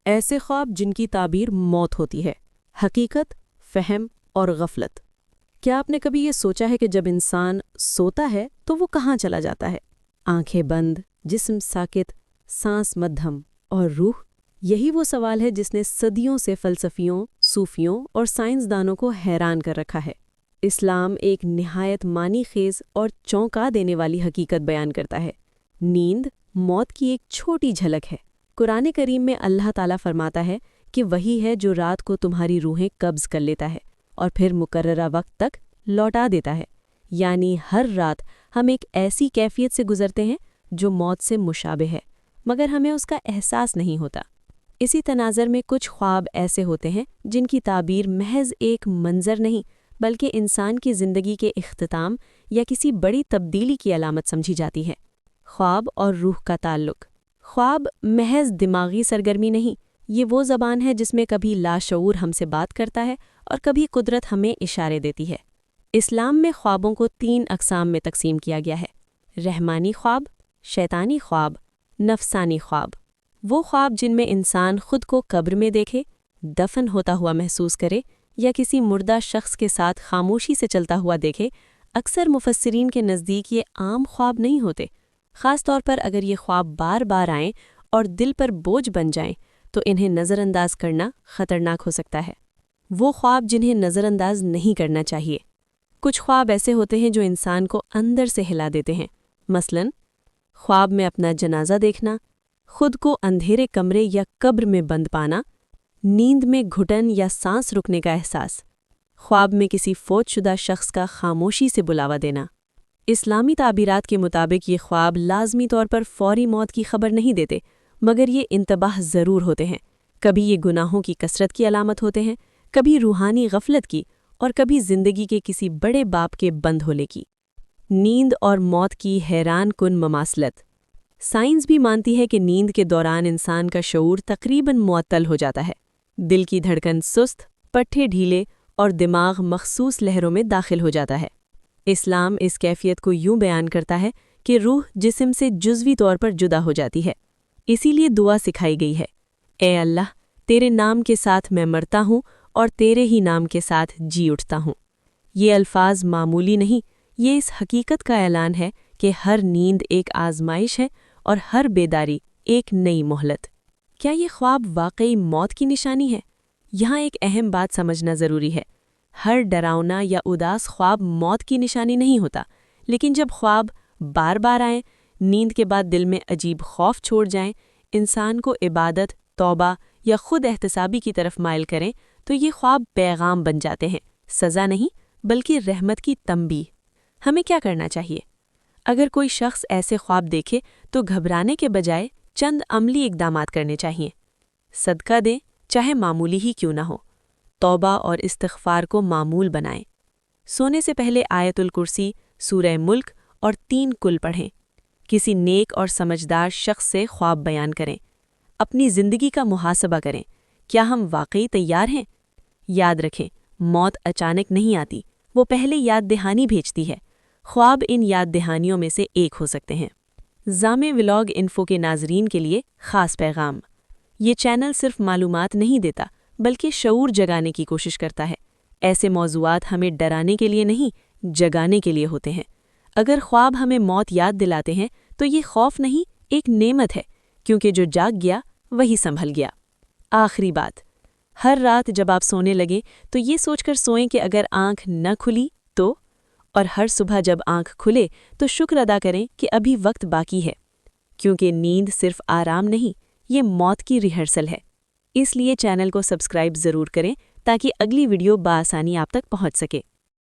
ایسے خواب جن کی تعبیر موت ہوتی ہے، حقیقت، فہم اور غفلت۔ کیا آپ نے کبھی یہ سوچا ہے کہ جب انسان سوتا ہے تو وہ کہاں چلا جاتا ہے؟ آنکھیں بند، جسم ساکت، سانس مدھم اور روح؟ یہی وہ سوال ہے جس نے صدیوں سے فلسفیوں، صوفیوں اور سائنسدانوں کو حیران کر رکھا ہے۔ اسلام ایک نہایت معنی خیز اور چونکا دینے والی حقیقت بیان کرتا ہے۔ نیند موت کی ایک چھوٹی جھلک ہے۔ قرآن کریم میں اللہ تعالیٰ فرماتا ہے کہ وہی ہے جو رات کو تمہاری روحیں قبض کر لیتا ہے اور پھر مقررہ وقت تک لوٹا دیتا ہے۔ یعنی ہر رات ہم ایک ایسی کیفیت سے گزرتے ہیں جو موت سے مشابہ ہے، مگر ہمیں اس کا احساس نہیں ہوتا۔ اسی تناظر میں کچھ خواب ایسے ہوتے ہیں جن کی تعبیر محض ایک منظر نہیں بلکہ انسان کی زندگی کے اختتام یا کسی بڑی تبدیلی کی علامت سمجھی جاتی ہے۔ خواب اور روح کا تعلق۔ خواب محض دماغی سرگرمی نہیں، یہ وہ زبان ہے جس میں کبھی لاشعور ہم سے بات کرتا ہے اور کبھی قدرت ہمیں اشارے دیتی ہے۔ اسلام میں خوابوں کو 3 اقسام میں تقسیم کیا گیا ہے: رحمانی خواب، شیطانی خواب، نفسانی خواب۔ وہ خواب جن میں انسان خود کو قبر میں دیکھے، دفن ہوتا ہوا محسوس کرے یا کسی مردہ شخص کے ساتھ خاموشی سے چلتا ہوا دیکھے، اکثر مفسرین کے نزدیک یہ عام خواب نہیں ہوتے۔ خاص طور پر اگر یہ خواب بار بار آئیں اور دل پر بوجھ بن جائیں تو انہیں نظر انداز کرنا خطرناک ہو سکتا ہے۔ وہ خواب جنہیں نظر انداز نہیں کرنا چاہیے۔ کچھ خواب ایسے ہوتے ہیں جو انسان کو اندر سے ہلا دیتے ہیں، مثلاً خواب میں اپنا جنازہ دیکھنا، خود کو اندھیرے کمرے یا قبر میں بند پانا، نیند میں گھٹن یا سانس رکنے کا احساس، خواب میں کسی فوت شدہ شخص کا خاموشی سے بلاوا دینا۔ اسلامی تعبیرات کے مطابق یہ خواب لازمی طور پر فوری موت کی خبر نہیں دیتے، مگر یہ انتباہ ضرور ہوتے ہیں۔ کبھی یہ گناہوں کی کثرت کی علامت ہوتے ہیں، کبھی روحانی غفلت کی، اور کبھی زندگی کے کسی بڑے باب کے بند ہونے کی۔ نیند اور موت کی حیران کن مماثلت۔ سائنس بھی مانتی ہے کہ نیند کے دوران انسان کا شعور تقریباً معطل ہو جاتا ہے۔ دل کی دھڑکن سست، پٹھے ڈھیلے اور دماغ مخصوص لہروں میں داخل ہو جاتا ہے۔ اسلام اس کیفیت کو یوں بیان کرتا ہے کہ روح جسم سے جزوی طور پر جدا ہو جاتی ہے۔ اسی لیے دعا سکھائی گئی ہے: اے اللہ، تیرے نام کے ساتھ میں مرتا ہوں اور تیرے ہی نام کے ساتھ جی اٹھتا ہوں۔ یہ الفاظ معمولی نہیں، یہ اس حقیقت کا اعلان ہے کہ ہر نیند ایک آزمائش ہے اور ہر بیداری ایک نئی مہلت۔ کیا یہ خواب واقعی موت کی نشانی ہے؟ یہاں ایک اہم بات سمجھنا ضروری ہے۔ ہر ڈراؤنا یا اداس خواب موت کی نشانی نہیں ہوتا، لیکن جب خواب بار بار آئیں، نیند کے بعد دل میں عجیب خوف چھوڑ جائیں، انسان کو عبادت، توبہ یا خود احتسابی کی طرف مائل کریں، تو یہ خواب پیغام بن جاتے ہیں، سزا نہیں بلکہ رحمت کی تنبیہ۔ ہمیں کیا کرنا چاہیے؟ اگر کوئی شخص ایسے خواب دیکھے تو گھبرانے کے بجائے چند عملی اقدامات کرنے چاہیے۔ صدقہ دیں، چاہے معمولی ہی کیوں نہ ہو۔ توبہ اور استغفار کو معمول بنائیں۔ سونے سے پہلے آیت الکرسی، سورہ ملک اور 3 کل پڑھیں۔ کسی نیک اور سمجھدار شخص سے خواب بیان کریں۔ اپنی زندگی کا محاسبہ کریں، کیا ہم واقعی تیار ہیں؟ یاد رکھیں، موت اچانک نہیں آتی، وہ پہلے یاد دہانی بھیجتی ہے۔ خواب ان یاد دہانیوں میں سے ایک ہو سکتے ہیں۔ جامع ولاگ انفو کے ناظرین کے لیے خاص پیغام۔ یہ چینل صرف معلومات نہیں دیتا بلکہ شعور جگانے کی کوشش کرتا ہے۔ ایسے موضوعات ہمیں ڈرانے کے لیے نہیں، جگانے کے لیے ہوتے ہیں۔ اگر خواب ہمیں موت یاد دلاتے ہیں تو یہ خوف نہیں، ایک نعمت ہے، کیونکہ جو جاگ گیا وہی سنبھل گیا۔ آخری بات، ہر رات جب آپ سونے لگیں تو یہ سوچ کر سوئیں کہ اگر آنکھ نہ کھلی تو، اور ہر صبح جب آنکھ کھلے تو شکر ادا کریں کہ ابھی وقت باقی ہے، کیونکہ نیند صرف آرام نہیں، یہ موت کی ریہرسل ہے۔ اس لیے چینل کو سبسکرائب ضرور کریں تاکہ اگلی ویڈیو بآسانی آپ تک پہنچ سکے۔